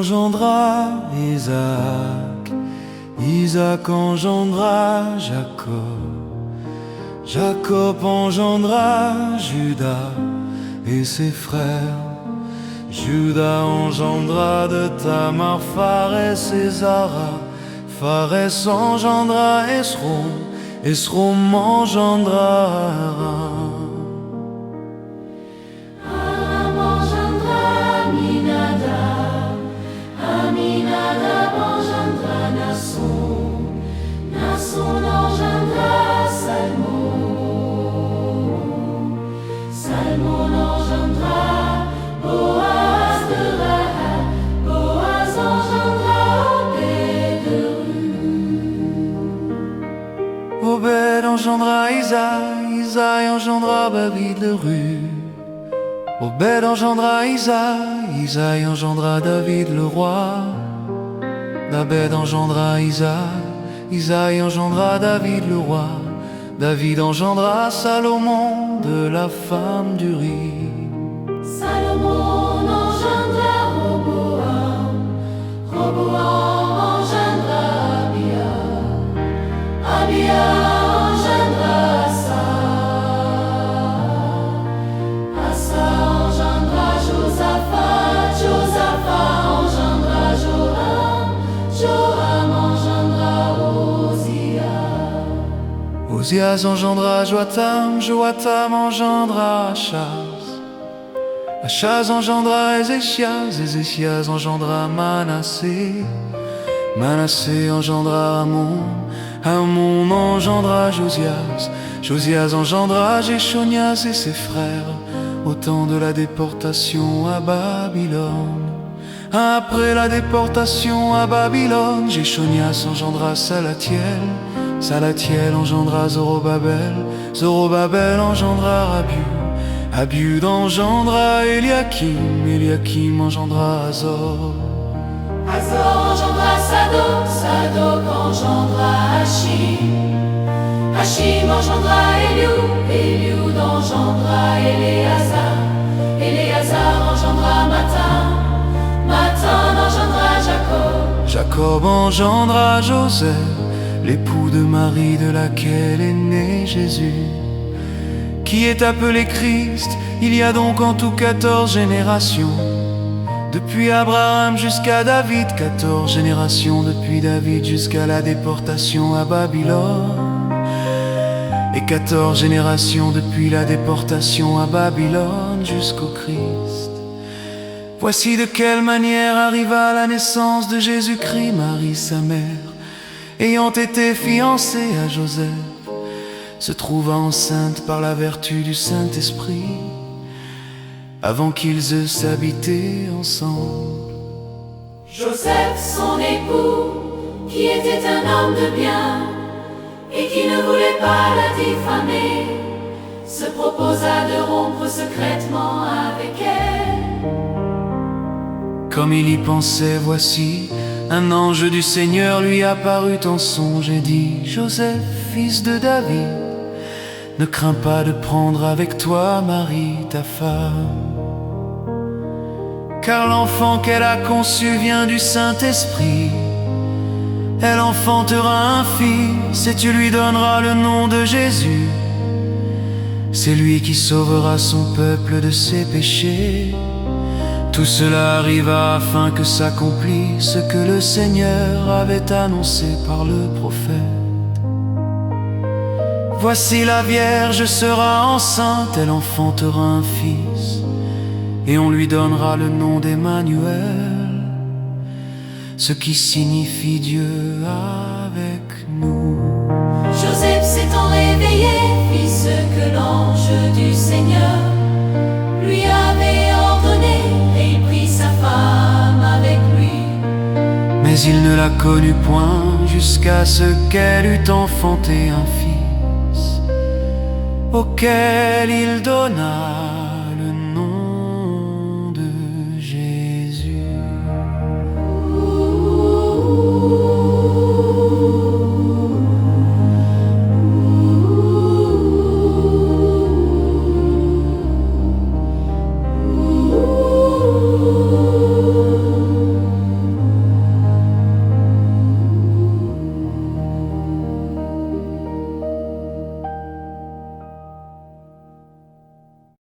engendra Isaac, Isaac engendra Jacob, Jacob engendra Judas et ses frères. Judas engendra de Tamar Pharès et Zara, Pharès engendra Esrom, Esrom engendra Aram. Aram engendra Aminadab, Aminadab engendra Nasson, Nasson engendra Salmon, Salmon engendra Boaz de Rahab, Boaz engendra Obed de Ruth. Obed engendra Isaïe, Isaïe engendra David de Ruth. Obed engendra Isaïe, Isaïe engendra David le roi. D'Abed engendra Isaïe, Isaïe engendra David le roi. David engendra Salomon de la femme d'Uri. Salomon engendra Roboam, Roboam engendra Abia, Abia engendra Asa, Asa engendra Josaphat, Josaphat engendra Joram, Joram engendra Ozias. Ozias engendra Joatam, Joatam engendra Achaz. Achaz engendra Ézéchias, Ézéchias engendra Manassé, Manassé engendra Amon, Amon engendra Josias, Josias engendra Jéchonias et ses frères, au temps de la déportation à Babylone. Après la déportation à Babylone, Jéchonias engendra Salatiel, Salatiel engendra Zorobabel, Zorobabel engendra Rabiu, Abiud engendra Eliakim, Eliakim engendra Azor, Azor engendra Sadok, Sadok engendra Hachim, Hachim engendra Eliud, Eliud engendra Éléazar, Éléazar engendra Matan, Matan engendra Jacob, Jacob engendra Joseph, l'époux de Marie de laquelle est né Jésus, qui est appelé Christ. Il y a donc en tout 14 générations, depuis Abraham jusqu'à David, 14 générations depuis David jusqu'à la déportation à Babylone, et 14 générations depuis la déportation à Babylone jusqu'au Christ. Voici de quelle manière arriva la naissance de Jésus-Christ. Marie, sa mère, ayant été fiancée à Joseph, se trouva enceinte par la vertu du Saint-Esprit, avant qu'ils eussent habité ensemble. Joseph, son époux, qui était un homme de bien et qui ne voulait pas la diffamer, se proposa de rompre secrètement avec elle. Comme il y pensait, voici, un ange du Seigneur lui apparut en songe et dit: Joseph, fils de David, ne crains pas de prendre avec toi Marie, ta femme, car l'enfant qu'elle a conçu vient du Saint-Esprit. Elle enfantera un fils et tu lui donneras le nom de Jésus. C'est lui qui sauvera son peuple de ses péchés. Tout cela arriva afin que s'accomplisse ce que le Seigneur avait annoncé par le prophète. Voici la Vierge sera enceinte, elle enfantera un fils, et on lui donnera le nom d'Emmanuel, ce qui signifie Dieu avec nous. Joseph s'étant réveillé, fit ce que l'ange du Seigneur lui avait ordonné, et il prit sa femme avec lui. Mais il ne la connut point jusqu'à ce qu'elle eût enfanté un fils, auquel il donna